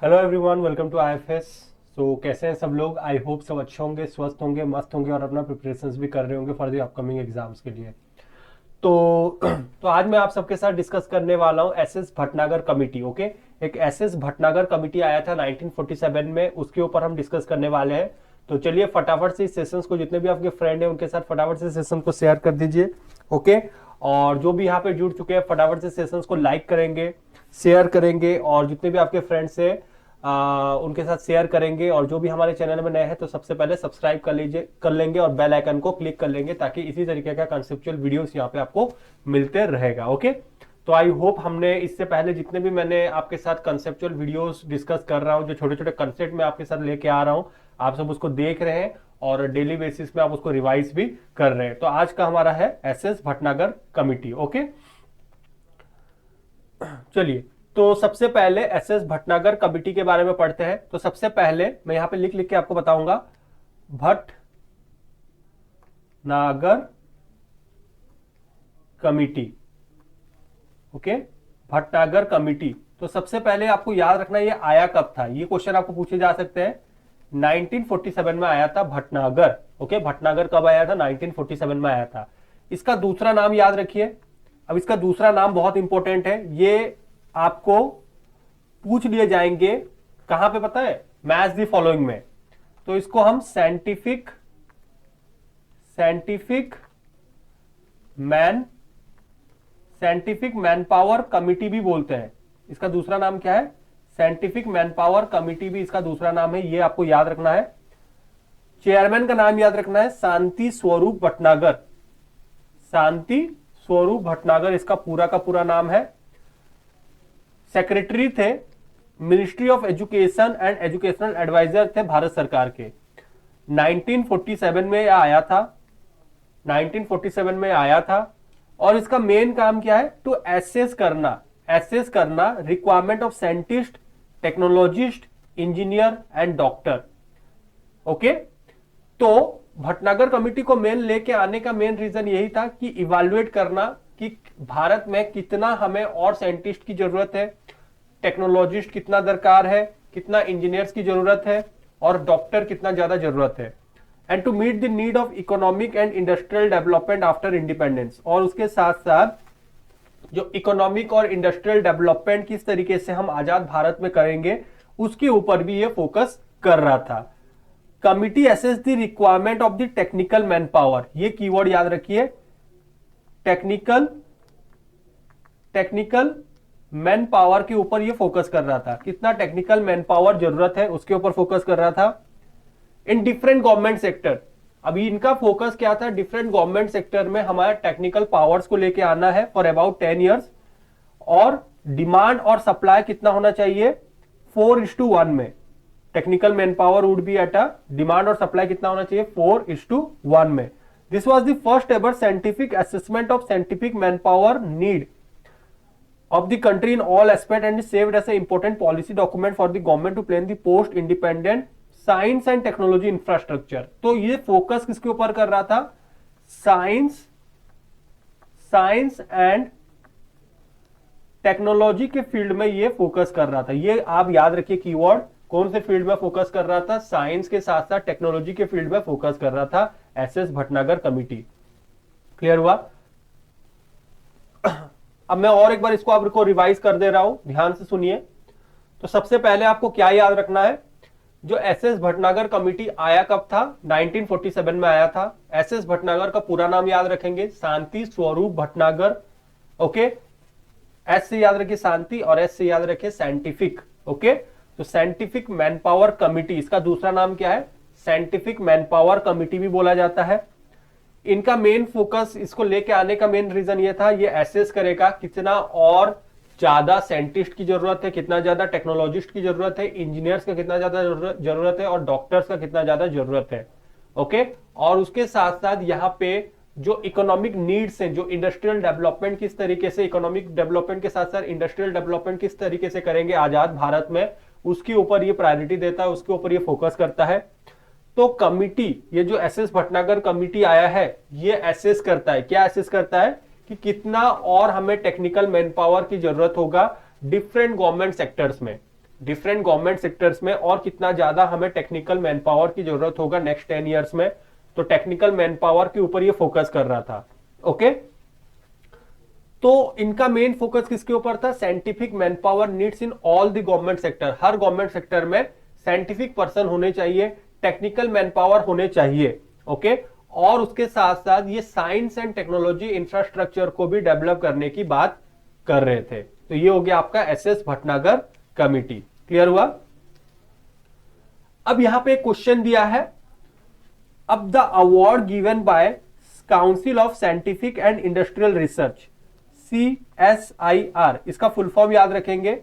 Hello everyone, welcome to IFS. So कैसे हैं सब लोग? आई होप सब अच्छे होंगे, स्वस्थ होंगे, मस्त होंगे और अपना प्रिपरेशंस भी कर रहे होंगे फॉर द अपकमिंग एग्जाम्स के लिए। तो तो आज मैं आप सबके साथ डिस्कस करने वाला हूं एसएस भटनागर कमिटी। ओके, एक एसएस भटनागर कमिटी आया था 1947 में, उसके ऊपर हम डिस्कस करने वाले हैं। तो चलिए फटाफट से इस सेशंस को, जितने भी आपके फ्रेंड हैं उनके साथ फटाफट से सेशन को शेयर कर दीजिए। ओके, और जो भी यहाँ पे जुड़ चुके हैं फटाफट से सेशंस को लाइक करेंगे, शेयर करेंगे, और जितने भी आपके फ्रेंड्स हैं उनके साथ शेयर करेंगे। और जो भी हमारे चैनल में नए हैं तो सबसे पहले सब्सक्राइब कर लेंगे और बेल आइकन को क्लिक कर लेंगे, ताकि इसी तरीके का कंसेप्चुअल वीडियोस यहाँ पे आपको मिलते रहेगा। ओके, तो आई होप हमने इससे पहले जितने भी मैंने आपके साथ कंसेप्चुअल वीडियोस डिस्कस कर रहा हूँ, जो छोटे छोटे कंसेप्ट में आपके साथ लेके आ रहा हूँ, आप सब उसको देख रहे हैं और डेली बेसिस में आप उसको रिवाइज भी कर रहे हैं। तो आज का हमारा है एसएस भटनागर कमिटी। ओके, चलिए, तो सबसे पहले एसएस भटनागर कमिटी के बारे में पढ़ते हैं। तो सबसे पहले मैं यहां पे लिख लिख के आपको बताऊंगा, Bhatnagar committee. Okay, Bhatnagar committee. तो सबसे पहले आपको याद रखना ये आया कब था, ये क्वेश्चन आपको पूछे जा सकते हैं। 1947 में आया था भटनागर। ओके, भटनागर कब आया था? 1947 में आया था। इसका दूसरा नाम याद रखिए। अब इसका दूसरा नाम बहुत इंपॉर्टेंट है, ये आपको पूछ लिए जाएंगे। कहां पे पता है? मैच द फॉलोइंग में। तो इसको हम scientific scientific man scientific man power committee भी बोलते हैं। इसका दूसरा नाम क्या है? साइंटिफिक मैन पावर कमिटी भी इसका दूसरा नाम है, ये आपको याद रखना है। चेयरमैन का नाम याद रखना है, शांति स्वरूप भटनागर। शांति स्वरूप भटनागर इसका पूरा का पूरा नाम है। सेक्रेटरी थे ministry of education and educational adviser थे भारत सरकार के। 1947 में आया था। 1947 में आया था और इसका मेन काम क्या है? टू एसेस करना requirement of scientist, technologist, engineer and doctor. Okay, तो भटनागर कमिटी को मेन लेके आने का मेन रीजन यही था कि इवैल्यूएट करना कि भारत में कितना हमें और साइंटिस्ट की जरूरत है, टेक्नोलॉजिस्ट कितना दरकार है, कितना इंजीनियर्स की जरूरत है और डॉक्टर कितना ज्यादा जरूरत है। And to meet the need of economic and industrial development after independence. और उसके साथ साथ जो इकोनॉमिक और इंडस्ट्रियल डेवलपमेंट किस तरीके से हम आजाद भारत में करेंगे, उसके ऊपर भी ये फोकस कर रहा था। Committee assess the requirement of the technical manpower, ये कीवर्ड याद रखिए। टेक्निकल टेक्निकल मैन पावर के ऊपर ये फोकस कर रहा था। कितना टेक्निकल मैन पावर जरूरत है उसके ऊपर फोकस कर रहा था। इन डिफरेंट गवर्नमेंट सेक्टर, अभी इनका फोकस क्या था? डिफरेंट गवर्नमेंट सेक्टर में हमारा टेक्निकल पावर्स को लेके आना है फॉर अबाउट 10 ईयर्स। और डिमांड और सप्लाई कितना होना चाहिए? 4:1 में। Technical man power would be at a demand और सप्लाई कितना होना चाहिए? 4:1 में। This was the first ever scientific assessment of scientific man power need of the country in all aspect and served as an important policy document for the government to plan the post independent science and technology infrastructure। तो ये focus किसके ऊपर कर रहा था? Science and technology के field में ये फोकस कर रहा था। ये आप याद रखिए कीवर्ड, कौन से फील्ड में फोकस कर रहा था? साइंस के साथ साथ टेक्नोलॉजी के फील्ड में फोकस कर रहा था एसएस भटनागर कमिटी। क्लियर हुआ? अब मैं और एक बार इसको आपको रिवाइज कर दे रहा हूं, ध्यान से सुनिए। तो सबसे पहले आपको क्या याद रखना है? जो एसएस भटनागर कमिटी आया कब था? 1947 में आया था। एसएस भटनागर का पूरा नाम याद रखेंगे, शांति स्वरूप भटनागर। ओके, एस से याद रखिए शांति और एस से याद रखिए साइंटिफिक। ओके, तो साइंटिफिक मैन पावर कमिटी, इसका दूसरा नाम क्या है? साइंटिफिक मैन पावर कमिटी भी बोला जाता है। इनका मेन फोकस, इसको लेके आने का मेन रीजन ये था, ये एसेस करेगा कितना और ज्यादा साइंटिस्ट की जरूरत है, कितना ज्यादा टेक्नोलॉजिस्ट की जरूरत है, इंजीनियर्स का कितना ज्यादा जरूरत है और डॉक्टर्स का कितना ज्यादा जरूरत है। ओके, और उसके साथ साथ यहाँ पे जो इकोनॉमिक नीड्स हैं, जो इंडस्ट्रियल डेवलपमेंट किस तरीके से, इकोनॉमिक डेवलपमेंट के साथ साथ इंडस्ट्रियल डेवलपमेंट किस तरीके से करेंगे आजाद भारत में, उसके ऊपर ये प्रायोरिटी देता है, उसके ऊपर ये फोकस करता है। तो कमिटी, ये जो एसएस भटनागर कमिटी आया है, ये एसेस करता है, क्या एसेस करता है? कि कितना और हमें टेक्निकल मैन पावर की जरूरत होगा डिफरेंट गवर्नमेंट सेक्टर्स में। डिफरेंट गवर्नमेंट सेक्टर्स में और कितना ज्यादा हमें टेक्निकल मैन पावर की जरूरत होगा नेक्स्ट 10 ईयर्स में, तो टेक्निकल मैन पावर के ऊपर ये फोकस कर रहा था। ओके, तो इनका मेन फोकस किसके ऊपर था? Scientific man power needs in all the government sector, her government sector में साइंटिफिक पर्सन होने चाहिए, टेक्निकल मैन पावर होने चाहिए। ओके, और उसके साथ साथ ये साइंस एंड टेक्नोलॉजी इंफ्रास्ट्रक्चर को भी डेवलप करने की बात कर रहे थे। तो ये हो गया आपका एसएस भटनागर कमिटी। क्लियर हुआ? अब यहां पे क्वेश्चन दिया है, अब the award given by council of scientific and industrial research, CSIR, इसका फुल फॉर्म याद रखेंगे।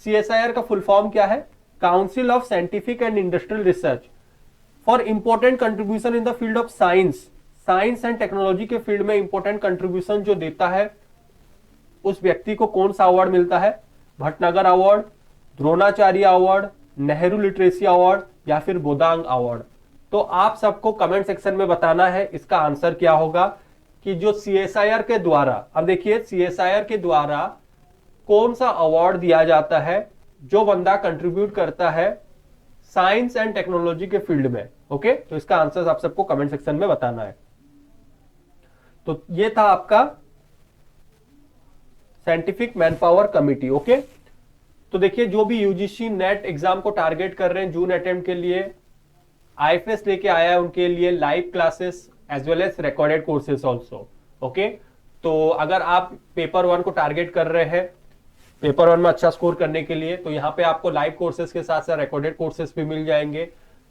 CSIR का फुल फॉर्म क्या है? Council of scientific and industrial research for important contribution in the field of science, science and technology के field में important contribution जो देता है उस व्यक्ति को कौन सा अवार्ड मिलता है? Bhatnagar award, Dronacharya award, Nehru literacy award या फिर गोदांग अवार्ड। तो आप सबको कमेंट सेक्शन में बताना है इसका आंसर क्या होगा कि जो CSIR के द्वारा, अब देखिए CSIR के द्वारा कौन सा अवार्ड दिया जाता है जो बंदा कंट्रीब्यूट करता है साइंस एंड टेक्नोलॉजी के फील्ड में। ओके, तो इसका आंसर आप सबको कमेंट सेक्शन में बताना है। तो ये था आपका scientific man power committee. Okay, तो देखिए जो भी यूजीसी नेट एग्जाम को टारगेट कर रहे हैं जून अटेम्प्ट के लिए, IFS लेके आया है उनके लिए live classes as well as recorded courses also. Okay, तो अगर आप पेपर 1 को टारगेट कर रहे हैं पेपर 1 में अच्छा स्कोर करने के लिए, तो यहाँ पे आपको लाइव कोर्सेज के साथ साथ रिकॉर्डेड कोर्सेज भी मिल जाएंगे।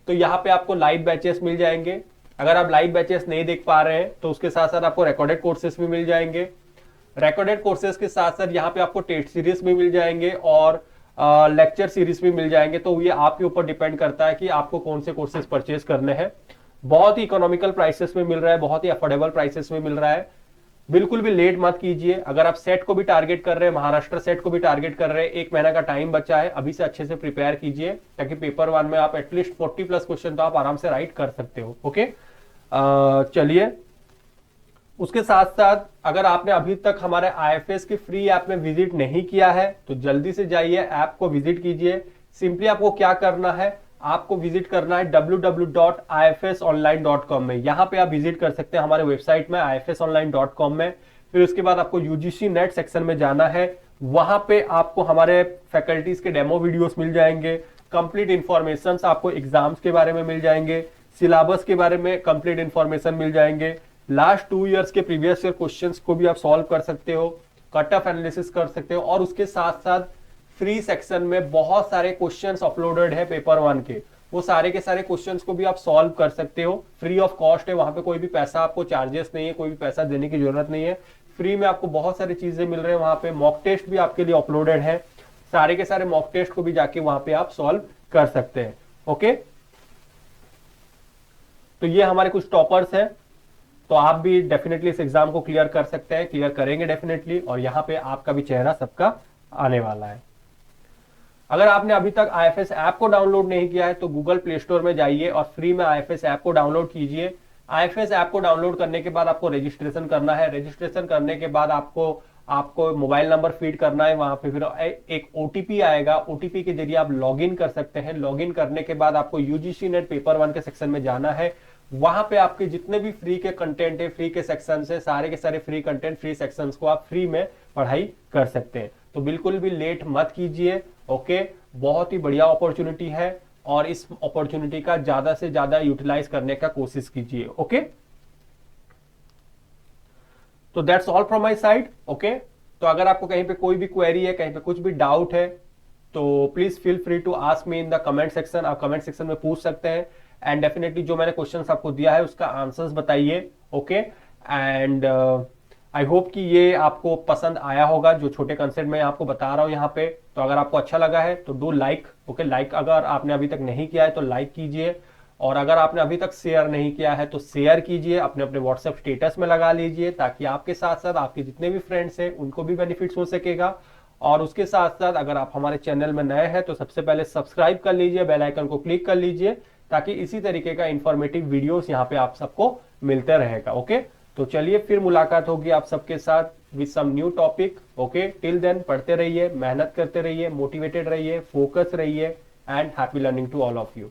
तो यहाँ पे आपको लाइव बैचेस मिल जाएंगे। अगर आप लाइव बैचेस नहीं देख पा रहे हैं तो उसके साथ साथ आपको रिकॉर्डेड कोर्सेज भी मिल जाएंगे। रिकॉर्डेड कोर्सेज के साथ साथ यहाँ पे आपको टेस्ट सीरीज भी मिल जाएंगे और लेक्चर सीरीज भी मिल जाएंगे। तो ये आपके ऊपर डिपेंड करता है कि आपको कौन से कोर्सेज परचेज करने हैं। बहुत ही इकोनॉमिकल प्राइसेस में मिल रहा है, बहुत ही अफोर्डेबल प्राइसेस में मिल रहा है। बिल्कुल भी लेट मत कीजिए। अगर आप सेट को भी टारगेट कर रहे हैं, महाराष्ट्र सेट को भी टारगेट कर रहे हैं, 1 महीना का टाइम बचा है, अभी से अच्छे से प्रिपेयर कीजिए ताकि पेपर 1 में आप एटलीस्ट 40+ क्वेश्चन तो आप आराम से राइट कर सकते हो। ओके, चलिए उसके साथ साथ अगर आपने अभी तक हमारे IFS के फ्री ऐप में विजिट नहीं किया है तो जल्दी से जाइए, ऐप को विजिट कीजिए। सिंपली आपको क्या करना है, आपको विजिट करना है www.ifsonline.com में। यहां पे आप विजिट कर सकते हैं हमारे वेबसाइट में ifsonline.com में। फिर उसके बाद आपको UGC नेट सेक्शन में जाना है, वहां पे आपको हमारे फैकल्टीज के डेमो वीडियोस मिल जाएंगे, कंप्लीट इंफॉर्मेशन आपको एग्जाम्स के बारे में मिल जाएंगे, सिलेबस के बारे में कंप्लीट इंफॉर्मेशन मिल जाएंगे, लास्ट 2 ईयर्स के प्रीवियस ईयर क्वेश्चंस को भी आप सॉल्व कर सकते हो, कट ऑफ एनालिसिस कर सकते हो, और उसके साथ साथ फ्री सेक्शन में बहुत सारे क्वेश्चंस अपलोडेड है पेपर 1 के, वो सारे के सारे क्वेश्चंस को भी आप सॉल्व कर सकते हो। फ्री ऑफ कॉस्ट है, वहां पे कोई भी पैसा आपको चार्जेस नहीं है, कोई भी पैसा देने की जरूरत नहीं है। फ्री में आपको बहुत सारी चीजें मिल रही है। वहां पे मॉक टेस्ट भी आपके लिए अपलोडेड है, सारे के सारे मॉक टेस्ट को भी जाके वहां पे आप सॉल्व कर सकते हैं। ओके, तो ये हमारे कुछ टॉपर्स हैं, तो आप भी डेफिनेटली इस एग्जाम को क्लियर कर सकते हैं, क्लियर करेंगे डेफिनेटली, और यहाँ पे आपका भी चेहरा सबका आने वाला है। अगर आपने अभी तक IFS ऐप को डाउनलोड नहीं किया है तो गूगल प्ले स्टोर में जाइए और फ्री में IFS ऐप को डाउनलोड कीजिए। IFS ऐप को डाउनलोड करने के बाद आपको रजिस्ट्रेशन करना है। रजिस्ट्रेशन करने के बाद आपको मोबाइल नंबर फीड करना है, वहां पे फिर एक OTP आएगा, OTP के जरिए आप लॉगिन कर सकते हैं। लॉगिन करने के बाद आपको UGC नेट पेपर 1 के सेक्शन में जाना है, वहां पे आपके जितने भी फ्री के कंटेंट है, फ्री के सेक्शन है, सारे के सारे फ्री कंटेंट, फ्री सेक्शंस को आप फ्री में पढ़ाई कर सकते हैं। तो बिल्कुल भी लेट मत कीजिए। ओके, बहुत ही बढ़िया अपॉर्चुनिटी है और इस अपॉर्चुनिटी का ज्यादा से ज्यादा यूटिलाइज करने का कोशिश कीजिए। ओके, तो that's all from my side. Okay, तो अगर आपको कहीं पे कोई भी क्वेरी है, कहीं पे कुछ भी डाउट है, तो please feel free to ask me in the comment section. आप कमेंट सेक्शन में पूछ सकते हैं एंड डेफिनेटली जो मैंने क्वेश्चंस आपको दिया है उसका आंसर्स बताइए। ओके, एंड आई होप कि ये आपको पसंद आया होगा जो छोटे कंसेप्ट में आपको बता रहा हूं यहाँ पे। तो अगर आपको अच्छा लगा है तो डू लाइक। ओके, लाइक अगर आपने अभी तक नहीं किया है तो लाइक कीजिए, और अगर आपने अभी तक शेयर नहीं किया है तो शेयर कीजिए, अपने अपने व्हाट्सएप स्टेटस में लगा लीजिए, ताकि आपके साथ साथ आपके जितने भी फ्रेंड्स हैं उनको भी बेनिफिट्स हो सकेगा। और उसके साथ साथ अगर आप हमारे चैनल में नए हैं तो सबसे पहले सब्सक्राइब कर लीजिए, बेल आइकन को क्लिक कर लीजिए, ताकि इसी तरीके का इंफॉर्मेटिव वीडियोस यहाँ पे आप सबको मिलते रहेगा। ओके, तो चलिए फिर मुलाकात होगी आप सबके साथ with some new topic. Okay, till then पढ़ते रहिए, मेहनत करते रहिए, मोटिवेटेड रहिए, फोकस रहिए, and happy learning to all of you.